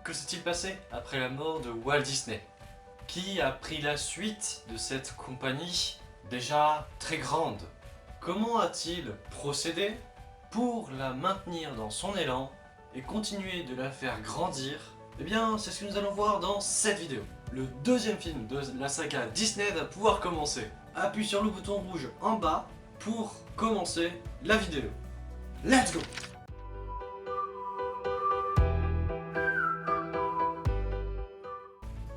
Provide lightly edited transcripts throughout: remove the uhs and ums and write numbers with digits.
Que s'est-il passé après la mort de Walt Disney? Qui a pris la suite de cette compagnie déjà très grande? Comment a-t-il procédé pour la maintenir dans son élan et continuer de la faire grandir? Eh bien, c'est ce que nous allons voir dans cette vidéo. Le deuxième film de la saga Disney va pouvoir commencer. Appuie sur le bouton rouge en bas pour commencer la vidéo. Let's go!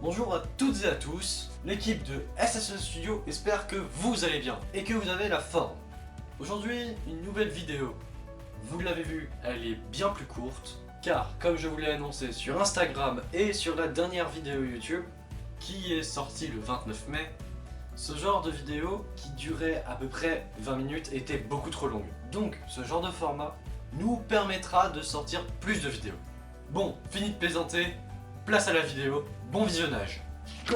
Bonjour à toutes et à tous, l'équipe de SSE Studio espère que vous allez bien et que vous avez la forme. Aujourd'hui, une nouvelle vidéo. Vous l'avez vu, elle est bien plus courte, car comme je vous l'ai annoncé sur Instagram et sur la dernière vidéo YouTube, qui est sortie le 29 mai, ce genre de vidéo qui durait à peu près 20 minutes était beaucoup trop longue. Donc ce genre de format nous permettra de sortir plus de vidéos. Bon, fini de plaisanter, place à la vidéo, bon visionnage. Go!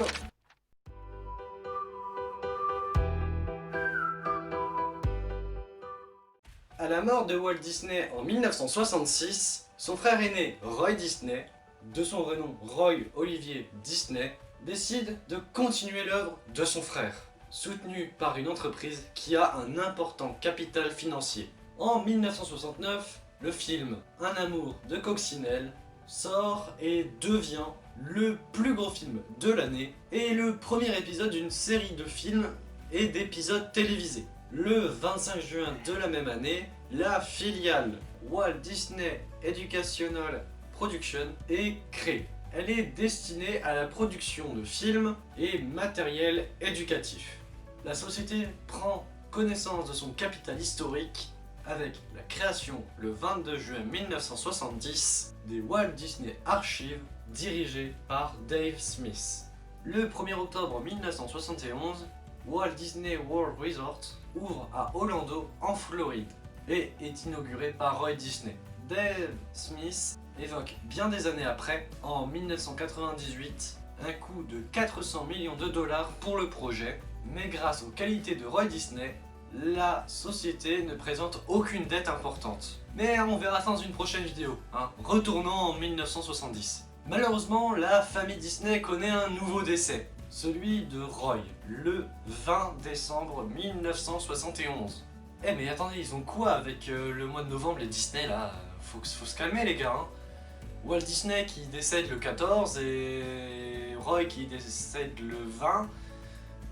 À la mort de Walt Disney en 1966, son frère aîné Roy Disney, de son vrai nom Roy Olivier Disney, décide de continuer l'œuvre de son frère, soutenu par une entreprise qui a un important capital financier. En 1969, le film Un amour de coccinelle sort et devient le plus gros film de l'année et le premier épisode d'une série de films et d'épisodes télévisés. Le 25 juin de la même année, la filiale Walt Disney Educational Production est créée. Elle est destinée à la production de films et matériel éducatif. La société prend connaissance de son capital historique avec la création le 22 juin 1970 des Walt Disney Archives dirigées par Dave Smith. Le 1er octobre 1971, Walt Disney World Resort ouvre à Orlando en Floride et est inauguré par Roy Disney. Dave Smith évoque bien des années après, en 1998, un coût de 400 millions de dollars pour le projet, mais grâce aux qualités de Roy Disney, la société ne présente aucune dette importante. Mais on verra ça dans une prochaine vidéo, hein. Retournons en 1970. Malheureusement, la famille Disney connaît un nouveau décès, celui de Roy, le 20 décembre 1971. Eh mais attendez, ils ont quoi avec le mois de novembre, les Disney là? Faut se calmer les gars, hein. Walt Disney qui décède le 14 et Roy qui décède le 20.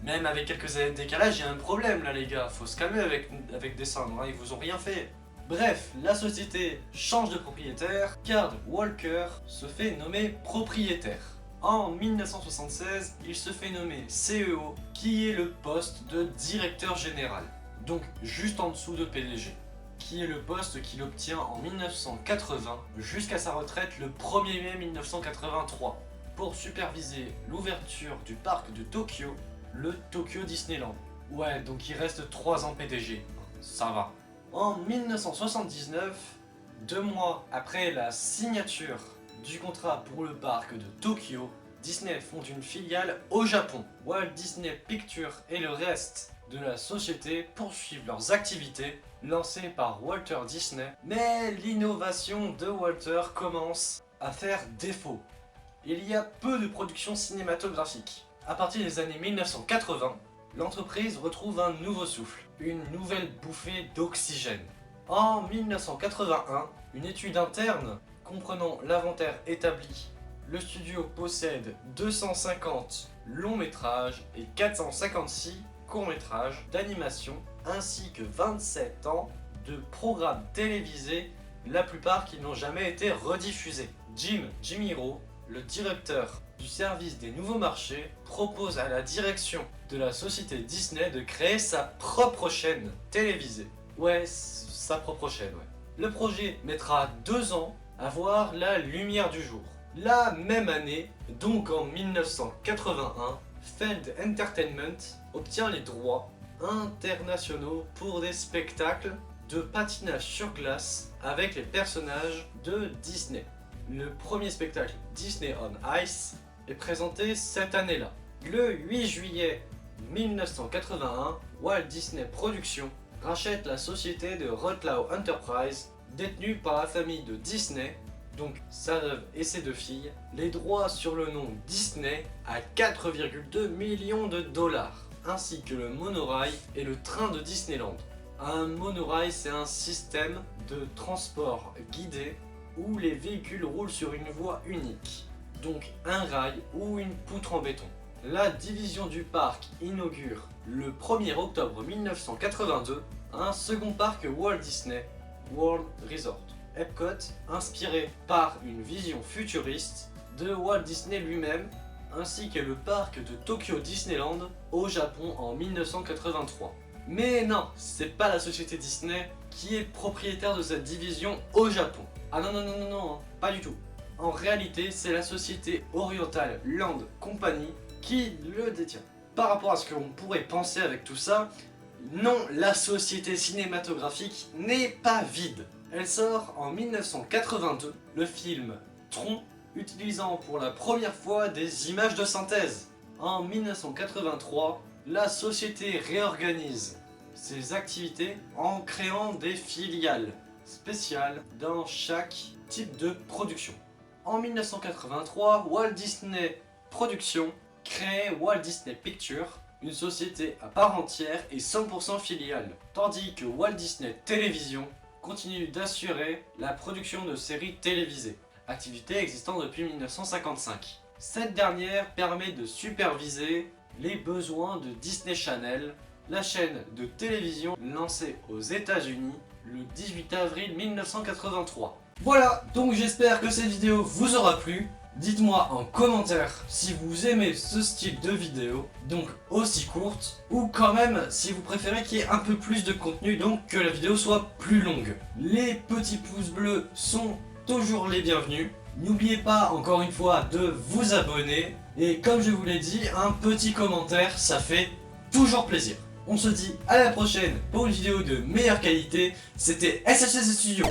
Même avec quelques années de décalage, il y a un problème là les gars, faut se calmer avec décembre, hein, ils vous ont rien fait. Bref, la société change de propriétaire, car Walker se fait nommer propriétaire. En 1976, il se fait nommer CEO, qui est le poste de directeur général, donc juste en dessous de PDG, qui est le poste qu'il obtient en 1980 jusqu'à sa retraite le 1er mai 1983, pour superviser l'ouverture du parc de Tokyo, le Tokyo Disneyland. Ouais, donc il reste 3 ans PDG, ça va. En 1979, 2 mois après la signature du contrat pour le parc de Tokyo, Disney fonde une filiale au Japon. Walt Disney Pictures et le reste de la société poursuivent leurs activités lancées par Walter Disney, mais l'innovation de Walter commence à faire défaut. Il y a peu de productions cinématographiques. À partir des années 1980, l'entreprise retrouve un nouveau souffle, une nouvelle bouffée d'oxygène. En 1981, une étude interne comprenant l'inventaire établi, le studio possède 250 longs métrages et 456 courts métrages d'animation, ainsi que 27 ans de programmes télévisés, la plupart qui n'ont jamais été rediffusés. Jimmy Rowe, le directeur du service des nouveaux marchés, propose à la direction de la société Disney de créer sa propre chaîne télévisée. Ouais, sa propre chaîne, ouais. Le projet mettra 2 ans à voir la lumière du jour. La même année, donc en 1981, Feld Entertainment obtient les droits internationaux pour des spectacles de patinage sur glace avec les personnages de Disney. Le premier spectacle Disney on Ice est présenté cette année-là. Le 8 juillet 1981, Walt Disney Productions rachète la société de Wrocław Enterprise, détenue par la famille de Disney, donc sa veuve et ses 2 filles, les droits sur le nom Disney à 4,2 millions de dollars, ainsi que le monorail et le train de Disneyland. Un monorail, c'est un système de transport guidé où les véhicules roulent sur une voie unique, donc un rail ou une poutre en béton. La division du parc inaugure le 1er octobre 1982 un second parc Walt Disney World Resort, Epcot, inspiré par une vision futuriste de Walt Disney lui-même, ainsi que le parc de Tokyo Disneyland au Japon en 1983. Mais non, c'est pas la société Disney qui est propriétaire de cette division au Japon. Ah non, non, non, non, non, pas du tout. En réalité, c'est la société Oriental Land Company qui le détient. Par rapport à ce qu'on pourrait penser avec tout ça, non, la société cinématographique n'est pas vide. Elle sort en 1982 le film Tron, utilisant pour la première fois des images de synthèse. En 1983, la société réorganise ses activités en créant des filiales spéciales dans chaque type de production. En 1983, Walt Disney Productions crée Walt Disney Pictures, une société à part entière et 100% filiale, tandis que Walt Disney Television continue d'assurer la production de séries télévisées, activité existant depuis 1955. Cette dernière permet de superviser les besoins de Disney Channel, la chaîne de télévision lancée aux États-Unis le 18 avril 1983. Voilà, donc j'espère que cette vidéo vous aura plu. Dites-moi en commentaire si vous aimez ce style de vidéo, donc aussi courte, ou quand même si vous préférez qu'il y ait un peu plus de contenu, donc que la vidéo soit plus longue. Les petits pouces bleus sont toujours les bienvenus. N'oubliez pas encore une fois de vous abonner, et comme je vous l'ai dit, un petit commentaire, ça fait toujours plaisir. On se dit à la prochaine pour une vidéo de meilleure qualité. C'était SHS Studio.